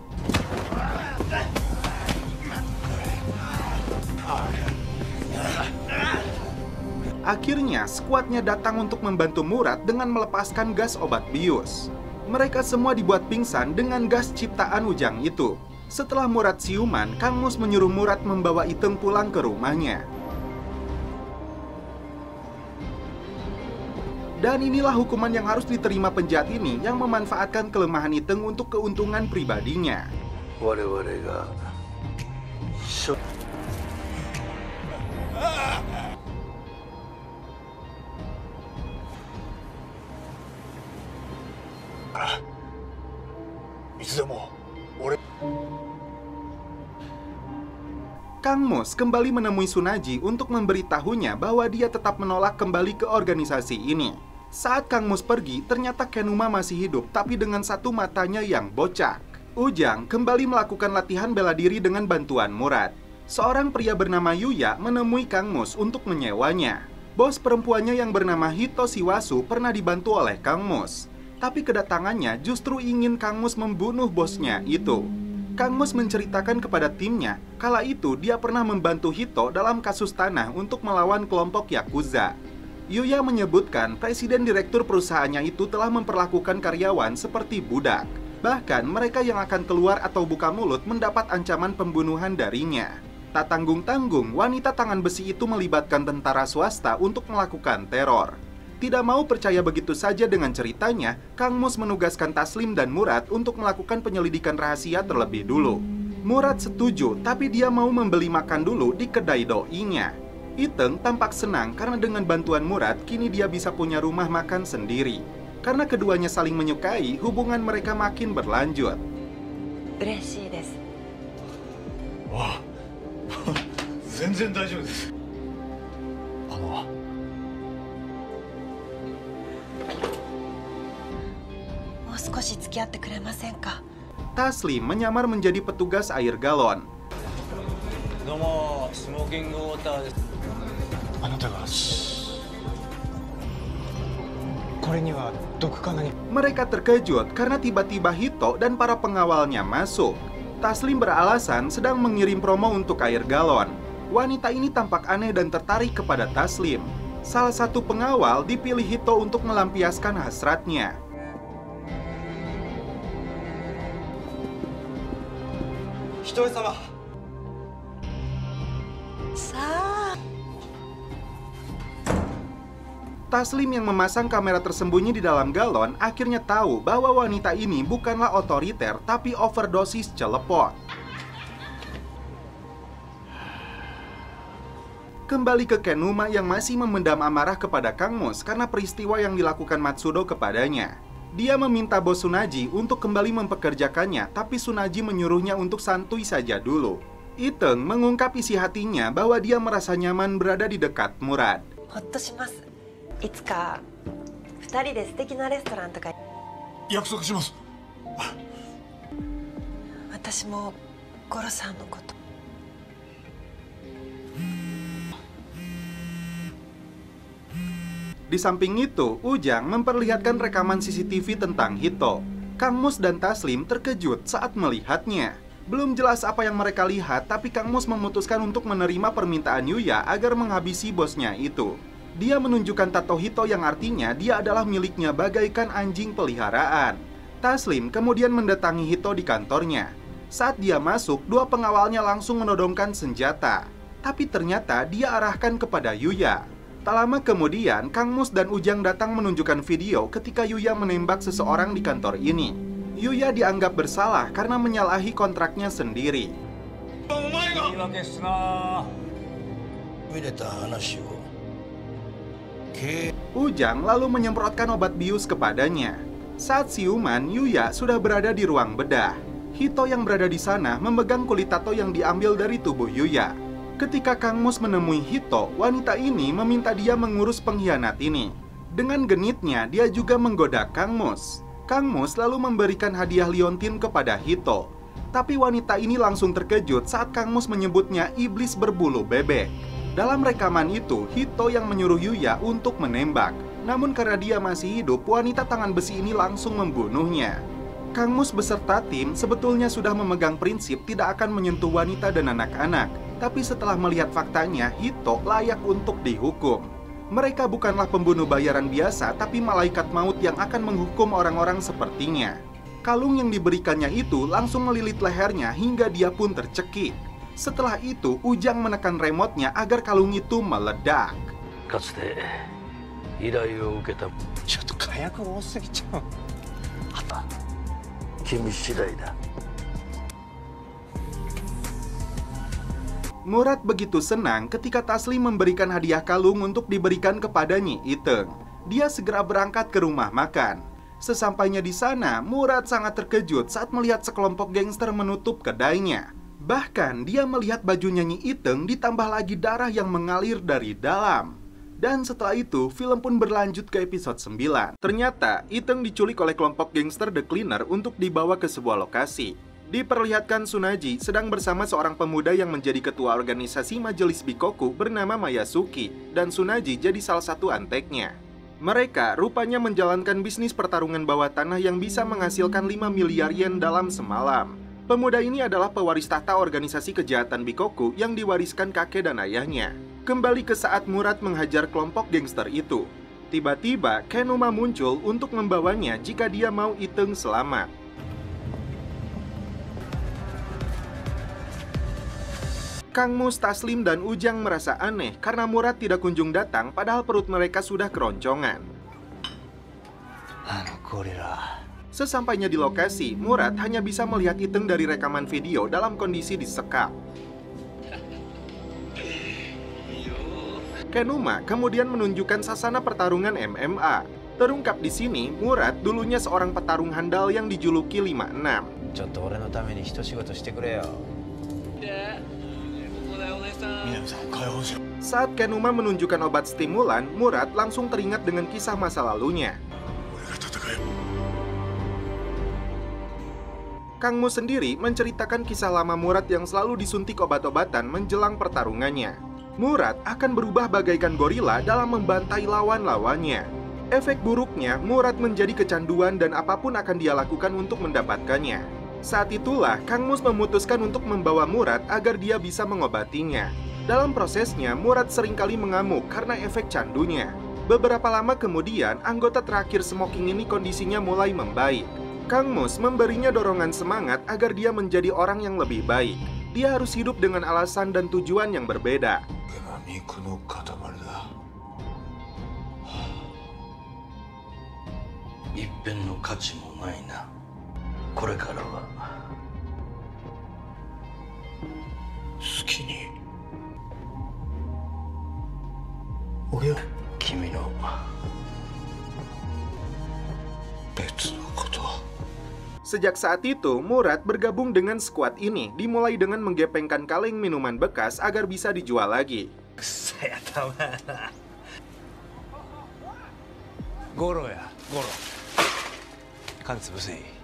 Akhirnya, skuadnya datang untuk membantu Murad dengan melepaskan gas obat bius. Mereka semua dibuat pingsan dengan gas ciptaan Ujang itu. Setelah Murad siuman, Kang Mus menyuruh Murad membawa Iteng pulang ke rumahnya. Dan inilah hukuman yang harus diterima penjahat ini yang memanfaatkan kelemahan Iteng untuk keuntungan pribadinya. 我々が Kang Mus kembali menemui Tsunaji untuk memberitahunya bahwa dia tetap menolak kembali ke organisasi ini. Saat Kang Mus pergi, ternyata Kenuma masih hidup, tapi dengan satu matanya yang bocak. Ujang kembali melakukan latihan bela diri dengan bantuan Murad. Seorang pria bernama Yuya menemui Kang Mus untuk menyewanya. Bos perempuannya yang bernama Hito Shiwasu pernah dibantu oleh Kang Mus. Tapi kedatangannya justru ingin Kang Mus membunuh bosnya itu. Kang Mus menceritakan kepada timnya, kala itu dia pernah membantu Hito dalam kasus tanah untuk melawan kelompok Yakuza. Yuya menyebutkan presiden direktur perusahaannya itu telah memperlakukan karyawan seperti budak. Bahkan mereka yang akan keluar atau buka mulut mendapat ancaman pembunuhan darinya. Tak tanggung-tanggung, wanita tangan besi itu melibatkan tentara swasta untuk melakukan teror. Tidak mau percaya begitu saja dengan ceritanya, Kang Mus menugaskan Taslim dan Murad untuk melakukan penyelidikan rahasia terlebih dulu. Murad setuju, tapi dia mau membeli makan dulu di kedai doi-nya. Iteng tampak senang karena dengan bantuan Murad, kini dia bisa punya rumah makan sendiri. Karena keduanya saling menyukai, hubungan mereka makin berlanjut. 嬉しいです。あ全然大丈夫です。もう少し付き合ってくれませんか。 Taslim menyamar menjadi petugas air galon. どうもスモーキングウォーターです。あなたがこれには毒か何か。 Mereka terkejut karena tiba-tiba Hito dan para pengawalnya masuk. Taslim beralasan sedang mengirim promo untuk air galon. Wanita ini tampak aneh dan tertarik kepada Taslim. Salah satu pengawal dipilih Hito untuk melampiaskan hasratnya. Hito-sama. Taslim yang memasang kamera tersembunyi di dalam galon akhirnya tahu bahwa wanita ini bukanlah otoriter tapi overdosis celepot. Kembali ke Kenuma yang masih memendam amarah kepada Kang Mus karena peristiwa yang dilakukan Matsudo kepadanya. Dia meminta bos Tsunaji untuk kembali mempekerjakannya, tapi Tsunaji menyuruhnya untuk santuy saja dulu. Iteng mengungkap isi hatinya bahwa dia merasa nyaman berada di dekat Murad. ほっとします。いつか2人で素敵なレストランとか。約束します。私もゴロさんのこと。 Di samping itu, Ujang memperlihatkan rekaman CCTV tentang Hito. Kang Mus dan Taslim terkejut saat melihatnya. Belum jelas apa yang mereka lihat, tapi Kang Mus memutuskan untuk menerima permintaan Yuya agar menghabisi bosnya itu. Dia menunjukkan tato Hito yang artinya dia adalah miliknya bagaikan anjing peliharaan. Taslim kemudian mendatangi Hito di kantornya. Saat dia masuk, dua pengawalnya langsung menodongkan senjata. Tapi ternyata dia arahkan kepada Yuya. Tak lama kemudian, Kang Mus dan Ujang datang menunjukkan video ketika Yuya menembak seseorang di kantor ini. Yuya dianggap bersalah karena menyalahi kontraknya sendiri. 言い訳すな。 見れた話を Ujang lalu menyemprotkan obat bius kepadanya. Saat siuman, Yuya sudah berada di ruang bedah. Hito yang berada di sana memegang kulit tato yang diambil dari tubuh Yuya. Ketika Kang Mus menemui Hito, wanita ini meminta dia mengurus pengkhianat ini. Dengan genitnya, dia juga menggoda Kang Mus. Kang Mus lalu memberikan hadiah liontin kepada Hito. Tapi wanita ini langsung terkejut saat Kang Mus menyebutnya iblis berbulu bebek. Dalam rekaman itu, Hito yang menyuruh Yuya untuk menembak. Namun karena dia masih hidup, wanita tangan besi ini langsung membunuhnya. Kang Mus beserta tim sebetulnya sudah memegang prinsip tidak akan menyentuh wanita dan anak-anak. Tapi setelah melihat faktanya, Hito layak untuk dihukum. Mereka bukanlah pembunuh bayaran biasa, tapi malaikat maut yang akan menghukum orang-orang sepertinya. Kalung yang diberikannya itu langsung melilit lehernya hingga dia pun tercekik. Setelah itu, Ujang menekan remote-nya agar kalung itu meledak. かつて依頼を受けた。ちょっと火薬多すぎちゃう。君次第だ。 Murad begitu senang ketika Taslim memberikan hadiah kalung untuk diberikan kepada Nyi Iteng. Dia segera berangkat ke rumah makan. Sesampainya di sana, Murad sangat terkejut saat melihat sekelompok gangster menutup kedainya. Bahkan dia melihat bajunya Nyi Iteng ditambah lagi darah yang mengalir dari dalam. Dan setelah itu, film pun berlanjut ke episode 9. Ternyata, Iteng diculik oleh kelompok gangster The Cleaner untuk dibawa ke sebuah lokasi. Diperlihatkan Tsunaji sedang bersama seorang pemuda yang menjadi ketua organisasi Majelis Bikoku bernama Mayasuki, dan Tsunaji jadi salah satu anteknya. Mereka rupanya menjalankan bisnis pertarungan bawah tanah yang bisa menghasilkan 5 miliar yen dalam semalam. Pemuda ini adalah pewaris tahta organisasi kejahatan Bikoku yang diwariskan kakek dan ayahnya. Kembali ke saat Murad menghajar kelompok gangster itu. Tiba-tiba Kenuma muncul untuk membawanya jika dia mau Iteng selamat. Kang Mus, Taslim, dan Ujang merasa aneh karena Murad tidak kunjung datang padahal perut mereka sudah keroncongan. Sesampainya di lokasi, Murad hanya bisa melihat Iteng dari rekaman video dalam kondisi disekap. Kenuma kemudian menunjukkan sasana pertarungan MMA. Terungkap di sini, Murad dulunya seorang petarung handal yang dijuluki 56. ちょっと俺のために一仕事してくれよ。 Saat Kenuma menunjukkan obat stimulan, Murad langsung teringat dengan kisah masa lalunya. Kang Mus sendiri menceritakan kisah lama Murad yang selalu disuntik obat-obatan menjelang pertarungannya. Murad akan berubah bagaikan gorila dalam membantai lawan-lawannya. Efek buruknya, Murad menjadi kecanduan dan apapun akan dia lakukan untuk mendapatkannya. Saat itulah, Kang Mus memutuskan untuk membawa Murad agar dia bisa mengobatinya. Dalam prosesnya, Murad seringkali mengamuk karena efek candunya. Beberapa lama kemudian, anggota terakhir Smoking ini kondisinya mulai membaik. Kang Mus memberinya dorongan semangat agar dia menjadi orang yang lebih baik. Dia harus hidup dengan alasan dan tujuan yang berbeda. 肉の塊だ。一片の価値もないな。これからは好きに。俺は君の別のことは。 Sejak saat itu, Murad bergabung dengan skuad ini, dimulai dengan menggepengkan kaleng minuman bekas agar bisa dijual lagi. ゴロやゴロ。缶潰せい。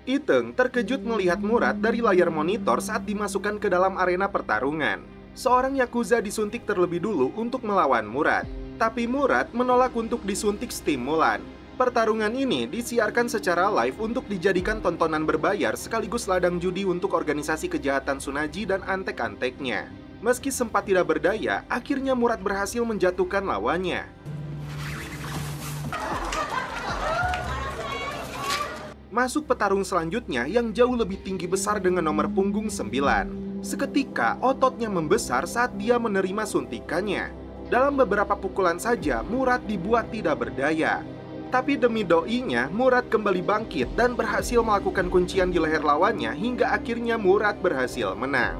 Iteng terkejut melihat Murad dari layar monitor saat dimasukkan ke dalam arena pertarungan. Seorang Yakuza disuntik terlebih dulu untuk melawan Murad. Tapi Murad menolak untuk disuntik stimulan. Pertarungan ini disiarkan secara live untuk dijadikan tontonan berbayar sekaligus ladang judi untuk organisasi kejahatan Tsunaji dan antek-anteknya. Meski sempat tidak berdaya, akhirnya Murad berhasil menjatuhkan lawannya. Masuk petarung selanjutnya yang jauh lebih tinggi besar dengan nomor punggung 9. Seketika ototnya membesar saat dia menerima suntikannya. Dalam beberapa pukulan saja, Murad dibuat tidak berdaya. Tapi demi doinya, Murad kembali bangkit dan berhasil melakukan kuncian di leher lawannya hingga akhirnya Murad berhasil menang.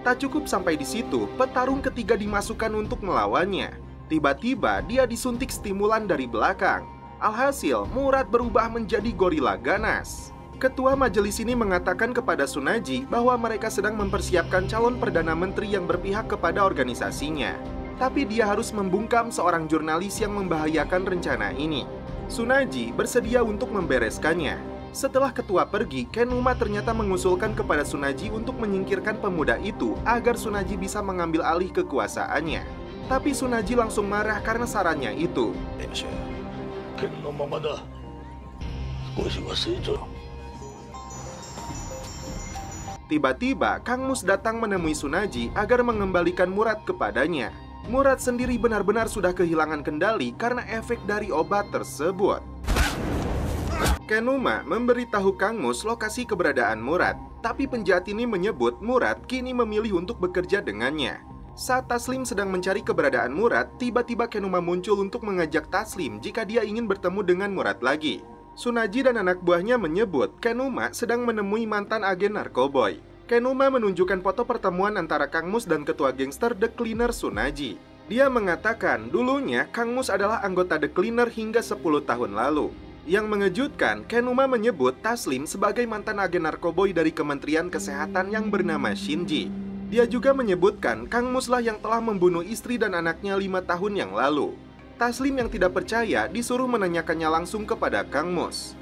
Tak cukup sampai di situ, petarung ketiga dimasukkan untuk melawannya. Tiba-tiba dia disuntik stimulan dari belakang. Alhasil, Murad berubah menjadi gorila ganas. Ketua majelis ini mengatakan kepada Tsunaji bahwa mereka sedang mempersiapkan calon Perdana Menteri yang berpihak kepada organisasinya. Tapi dia harus membungkam seorang jurnalis yang membahayakan rencana ini. Tsunaji bersedia untuk membereskannya. Setelah ketua pergi, Kenuma ternyata mengusulkan kepada Tsunaji untuk menyingkirkan pemuda itu agar Tsunaji bisa mengambil alih kekuasaannya. Tapi Tsunaji langsung marah karena sarannya itu. Tiba-tiba, Kang Mus datang menemui Tsunaji agar mengembalikan Murad kepadanya. Murad sendiri benar-benar sudah kehilangan kendali karena efek dari obat tersebut. Kenuma memberitahu Kang Mus lokasi keberadaan Murad, tapi penjahat ini menyebut Murad kini memilih untuk bekerja dengannya. Saat Taslim sedang mencari keberadaan Murad, tiba-tiba Kenuma muncul untuk mengajak Taslim jika dia ingin bertemu dengan Murad lagi. Tsunaji dan anak buahnya menyebut Kenuma sedang menemui mantan agen narkoboy. Kenuma menunjukkan foto pertemuan antara Kang Mus dan ketua gangster The Cleaner Tsunaji. Dia mengatakan dulunya Kang Mus adalah anggota The Cleaner hingga 10 tahun lalu. Yang mengejutkan, Kenuma menyebut Taslim sebagai mantan agen narkoboy dari Kementerian Kesehatan yang bernama Shinji. Dia juga menyebutkan Kang Mus lah yang telah membunuh istri dan anaknya 5 tahun yang lalu. Taslim yang tidak percaya disuruh menanyakannya langsung kepada Kang Mus.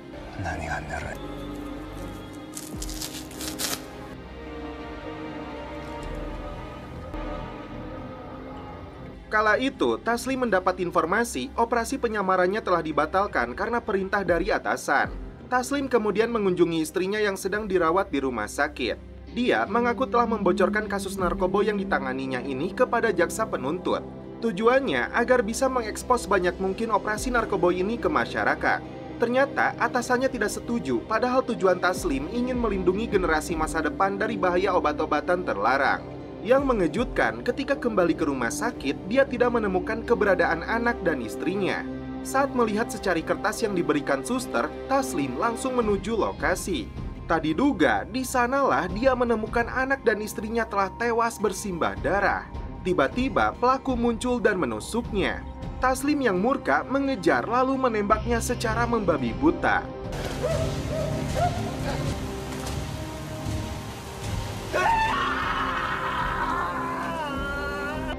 Kala itu, Taslim mendapat informasi operasi penyamarannya telah dibatalkan karena perintah dari atasan. Taslim kemudian mengunjungi istrinya yang sedang dirawat di rumah sakit. Dia mengaku telah membocorkan kasus narkoba yang ditanganinya ini kepada jaksa penuntut. Tujuannya agar bisa mengekspos banyak mungkin operasi narkoba ini ke masyarakat. Ternyata atasannya tidak setuju, padahal tujuan Taslim ingin melindungi generasi masa depan dari bahaya obat-obatan terlarang. Yang mengejutkan, ketika kembali ke rumah sakit, dia tidak menemukan keberadaan anak dan istrinya. Saat melihat secari kertas yang diberikan suster, Taslim langsung menuju lokasi. Tak diduga, di sanalah dia menemukan anak dan istrinya telah tewas bersimbah darah. Tiba-tiba pelaku muncul dan menusuknya. Taslim yang murka mengejar lalu menembaknya secara membabi buta.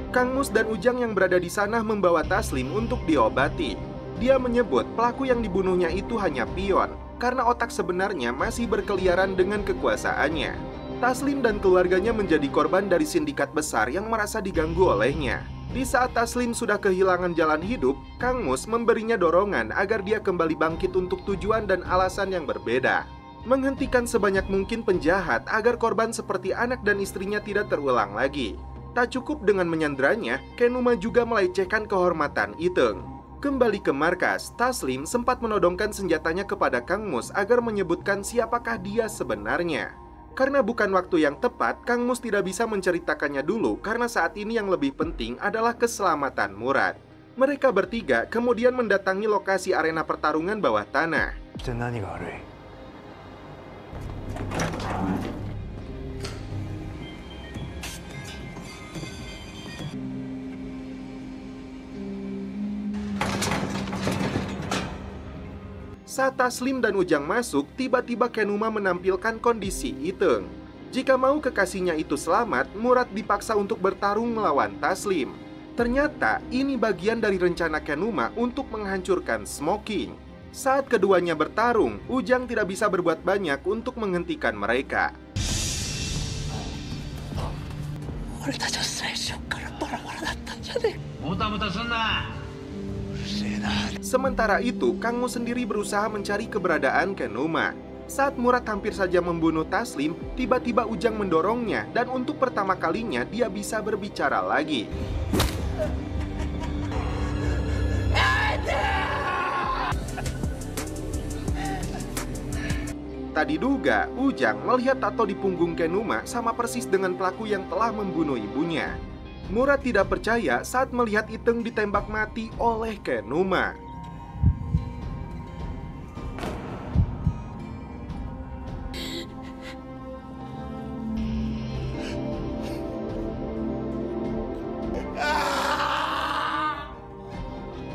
Kang Mus dan Ujang yang berada di sana membawa Taslim untuk diobati. Dia menyebut pelaku yang dibunuhnya itu hanya pion, karena otak sebenarnya masih berkeliaran dengan kekuasaannya. Taslim dan keluarganya menjadi korban dari sindikat besar yang merasa diganggu olehnya. Di saat Taslim sudah kehilangan jalan hidup, Kang Mus memberinya dorongan agar dia kembali bangkit untuk tujuan dan alasan yang berbeda. Menghentikan sebanyak mungkin penjahat agar korban seperti anak dan istrinya tidak terulang lagi. Tak cukup dengan menyandranya, Kenuma juga melecehkan kehormatan Iteng. Kembali ke markas, Taslim sempat menodongkan senjatanya kepada Kang Mus agar menyebutkan siapakah dia sebenarnya. Karena bukan waktu yang tepat, Kang Mus tidak bisa menceritakannya dulu karena saat ini yang lebih penting adalah keselamatan Murad. Mereka bertiga kemudian mendatangi lokasi arena pertarungan bawah tanah. Saat Taslim dan Ujang masuk, tiba-tiba Kenuma menampilkan kondisi Iteng. Jika mau kekasihnya itu selamat, Murad dipaksa untuk bertarung melawan Taslim. Ternyata ini bagian dari rencana Kenuma untuk menghancurkan Smoking. Saat keduanya bertarung, Ujang tidak bisa berbuat banyak untuk menghentikan mereka. Sementara itu, Kang Mus sendiri berusaha mencari keberadaan Kenuma. Saat Murad hampir saja membunuh Taslim, tiba-tiba Ujang mendorongnya dan untuk pertama kalinya dia bisa berbicara lagi. Tak diduga, Ujang melihat tato di punggung Kenuma sama persis dengan pelaku yang telah membunuh ibunya. Murad tidak percaya saat melihat Iteng ditembak mati oleh Kenuma.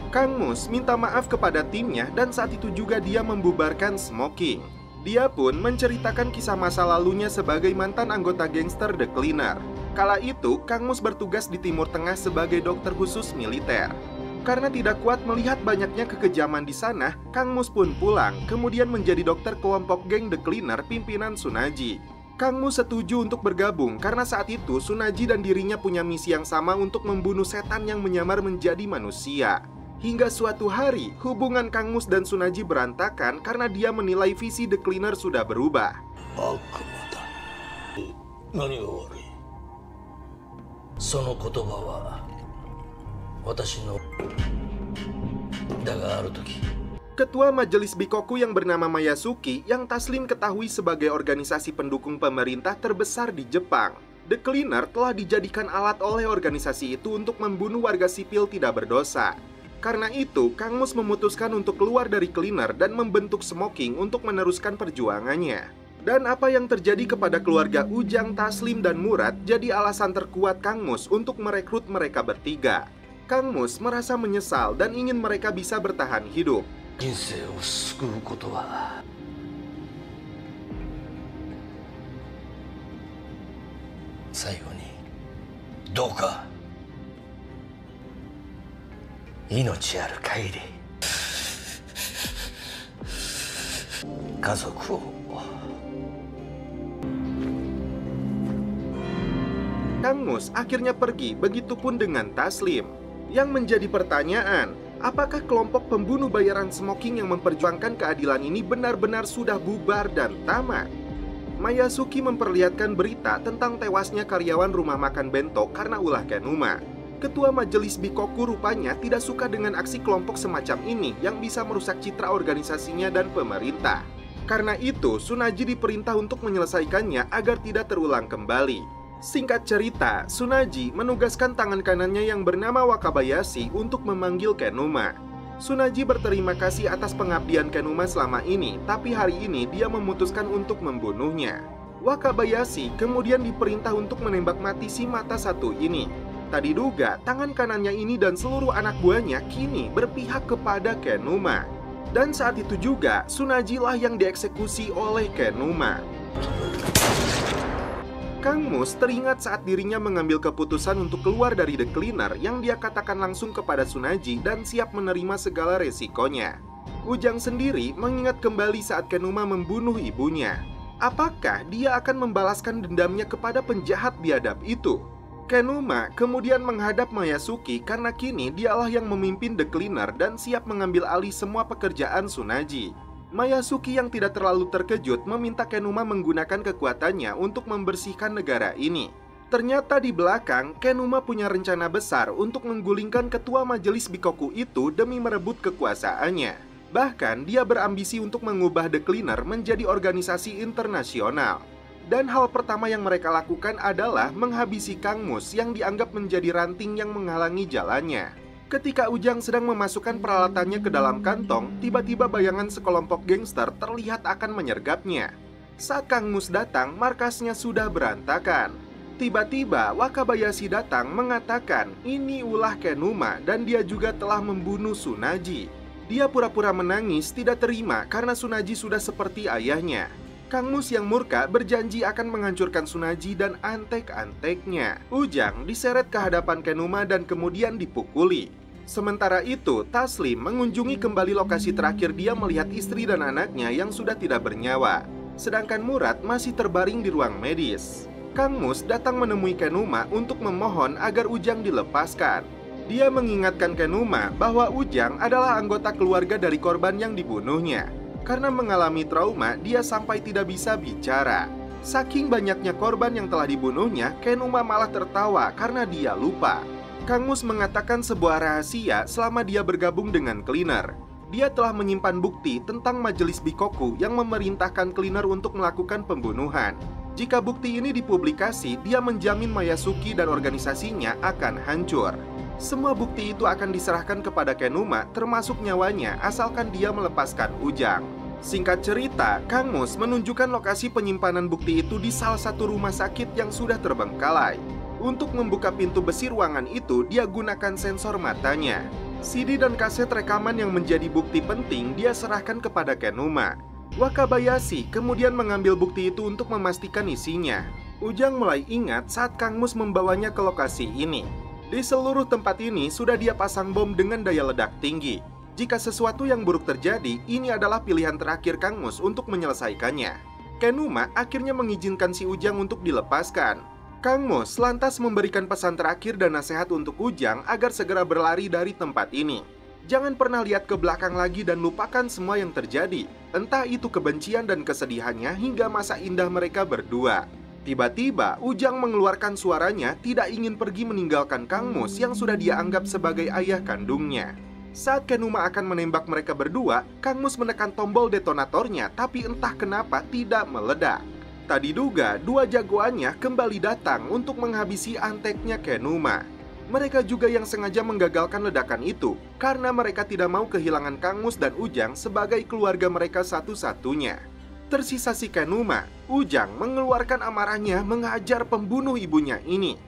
Kang Mus minta maaf kepada timnya dan saat itu juga dia membubarkan Smoking. Dia pun menceritakan kisah masa lalunya sebagai mantan anggota gangster The Cleaner. Kala itu, Kang Mus bertugas di Timur Tengah sebagai dokter khusus militer. Karena tidak kuat melihat banyaknya kekejaman di sana, Kang Mus pun pulang, kemudian menjadi dokter kelompok geng The Cleaner pimpinan Tsunaji. Kang Mus setuju untuk bergabung karena saat itu Tsunaji dan dirinya punya misi yang sama untuk membunuh setan yang menyamar menjadi manusia. Hingga suatu hari, hubungan Kang Mus dan Tsunaji berantakan karena dia menilai visi The Cleaner sudah berubah. Ketua Majelis Bikoku yang bernama Mayasuki, yang Taslim ketahui sebagai organisasi pendukung pemerintah terbesar di Jepang. The Cleaner telah dijadikan alat oleh organisasi itu untuk membunuh warga sipil tidak berdosa. Karena itu, Kang Mus memutuskan untuk keluar dari Cleaner dan membentuk Smoking untuk meneruskan perjuangannya. Dan apa yang terjadi kepada keluarga Ujang, Taslim, dan Murad jadi alasan terkuat Kang Mus untuk merekrut mereka bertiga. Kang Mus merasa menyesal dan ingin mereka bisa bertahan hidup. Kang Mus akhirnya pergi, begitupun dengan Taslim. Yang menjadi pertanyaan, apakah kelompok pembunuh bayaran Smoking yang memperjuangkan keadilan ini benar-benar sudah bubar dan tamat? Mayasuki memperlihatkan berita tentang tewasnya karyawan rumah makan bento karena ulah Kenuma. Ketua Majelis Bikoku rupanya tidak suka dengan aksi kelompok semacam ini yang bisa merusak citra organisasinya dan pemerintah. Karena itu, Tsunaji diperintah untuk menyelesaikannya agar tidak terulang kembali. Singkat cerita, Tsunaji menugaskan tangan kanannya yang bernama Wakabayashi untuk memanggil Kenuma. Tsunaji berterima kasih atas pengabdian Kenuma selama ini, tapi hari ini dia memutuskan untuk membunuhnya. Wakabayashi kemudian diperintah untuk menembak mati si mata satu ini. Tak diduga, tangan kanannya ini dan seluruh anak buahnya kini berpihak kepada Kenuma. Dan saat itu juga, Tsunaji lah yang dieksekusi oleh Kenuma. Kang Mus teringat saat dirinya mengambil keputusan untuk keluar dari The Cleaner yang dia katakan langsung kepada Tsunaji dan siap menerima segala resikonya. Ujang sendiri mengingat kembali saat Kenuma membunuh ibunya. Apakah dia akan membalaskan dendamnya kepada penjahat biadab itu? Kenuma kemudian menghadap Mayasuki karena kini dialah yang memimpin The Cleaner dan siap mengambil alih semua pekerjaan Tsunaji. Mayasuki yang tidak terlalu terkejut meminta Kenuma menggunakan kekuatannya untuk membersihkan negara ini. Ternyata di belakang, Kenuma punya rencana besar untuk menggulingkan ketua Majelis Bikoku itu demi merebut kekuasaannya. Bahkan, dia berambisi untuk mengubah The Cleaner menjadi organisasi internasional. Dan hal pertama yang mereka lakukan adalah menghabisi Kang Mus yang dianggap menjadi ranting yang menghalangi jalannya. Ketika Ujang sedang memasukkan peralatannya ke dalam kantong, tiba-tiba bayangan sekelompok gangster terlihat akan menyergapnya. Saat Kang Mus datang, markasnya sudah berantakan. Tiba-tiba Wakabayashi datang mengatakan ini ulah Kenuma dan dia juga telah membunuh Tsunaji. Dia pura-pura menangis tidak terima karena Tsunaji sudah seperti ayahnya. Kang Mus yang murka berjanji akan menghancurkan Tsunaji dan antek-anteknya. Ujang diseret ke hadapan Kenuma dan kemudian dipukuli. Sementara itu, Taslim mengunjungi kembali lokasi terakhir dia melihat istri dan anaknya yang sudah tidak bernyawa. Sedangkan Murad masih terbaring di ruang medis. Kang Mus datang menemui Kenuma untuk memohon agar Ujang dilepaskan. Dia mengingatkan Kenuma bahwa Ujang adalah anggota keluarga dari korban yang dibunuhnya. Karena mengalami trauma, dia sampai tidak bisa bicara. Saking banyaknya korban yang telah dibunuhnya, Kenuma malah tertawa karena dia lupa. Kang Mus mengatakan sebuah rahasia selama dia bergabung dengan Cleaner. Dia telah menyimpan bukti tentang Majelis Bikoku yang memerintahkan Cleaner untuk melakukan pembunuhan. Jika bukti ini dipublikasi, dia menjamin Mayasuki dan organisasinya akan hancur. Semua bukti itu akan diserahkan kepada Kenuma, termasuk nyawanya, asalkan dia melepaskan Ujang. Singkat cerita, Kang Mus menunjukkan lokasi penyimpanan bukti itu di salah satu rumah sakit yang sudah terbengkalai. Untuk membuka pintu besi ruangan itu, dia gunakan sensor matanya. CD dan kaset rekaman yang menjadi bukti penting dia serahkan kepada Kenuma. Wakabayashi kemudian mengambil bukti itu untuk memastikan isinya. Ujang mulai ingat saat Kang Mus membawanya ke lokasi ini. Di seluruh tempat ini sudah dia pasang bom dengan daya ledak tinggi. Jika sesuatu yang buruk terjadi, ini adalah pilihan terakhir Kang Mus untuk menyelesaikannya. Kenuma akhirnya mengizinkan si Ujang untuk dilepaskan. Kang Mus lantas memberikan pesan terakhir dan nasihat untuk Ujang agar segera berlari dari tempat ini. Jangan pernah lihat ke belakang lagi dan lupakan semua yang terjadi. Entah itu kebencian dan kesedihannya hingga masa indah mereka berdua. Tiba-tiba Ujang mengeluarkan suaranya tidak ingin pergi meninggalkan Kang Mus yang sudah dia anggap sebagai ayah kandungnya. Saat Kenuma akan menembak mereka berdua, Kang Mus menekan tombol detonatornya tapi entah kenapa tidak meledak. Tak diduga, dua jagoannya kembali datang untuk menghabisi anteknya Kenuma. Mereka juga yang sengaja menggagalkan ledakan itu karena mereka tidak mau kehilangan Kang Mus dan Ujang sebagai keluarga mereka satu-satunya. Tersisa si Kenuma, Ujang mengeluarkan amarahnya menghajar pembunuh ibunya ini.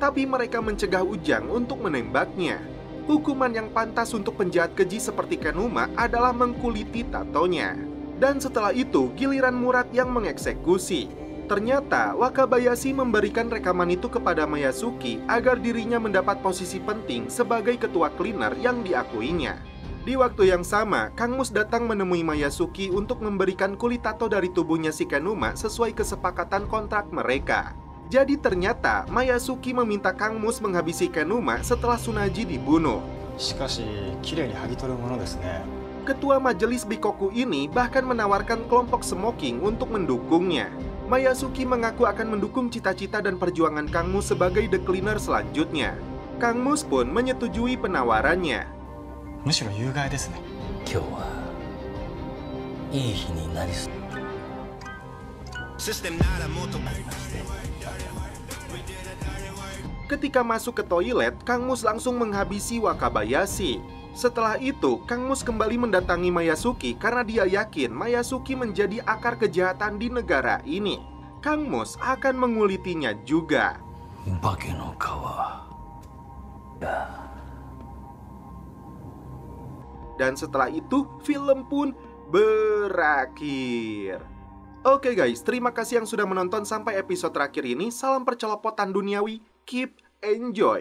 Tapi mereka mencegah Ujang untuk menembaknya. Hukuman yang pantas untuk penjahat keji seperti Kenuma adalah mengkuliti tatonya. Dan setelah itu, giliran Murad yang mengeksekusi. Ternyata, Wakabayashi memberikan rekaman itu kepada Mayasuki agar dirinya mendapat posisi penting sebagai ketua cleaner yang diakuinya. Di waktu yang sama, Kang Mus datang menemui Mayasuki untuk memberikan kulit tato dari tubuhnya si Kenuma sesuai kesepakatan kontrak mereka. Jadi ternyata Mayasuki meminta Kang Mus menghabisi Kenuma setelah Tsunaji dibunuh. Ketua majelis Bikoku ini bahkan menawarkan kelompok smoking untuk mendukungnya. Mayasuki mengaku akan mendukung cita-cita dan perjuangan Kang Mus sebagai The Cleaner selanjutnya. Kang Mus pun menyetujui penawarannya. Ketika masuk ke toilet, Kang Mus langsung menghabisi Wakabayashi. Setelah itu, Kang Mus kembali mendatangi Mayasuki karena dia yakin Mayasuki menjadi akar kejahatan di negara ini. Kang Mus akan mengulitinya juga. Dan setelah itu, film pun berakhir. Oke guys, terima kasih yang sudah menonton sampai episode terakhir ini. Salam percelopotan duniawi. Keep enjoy.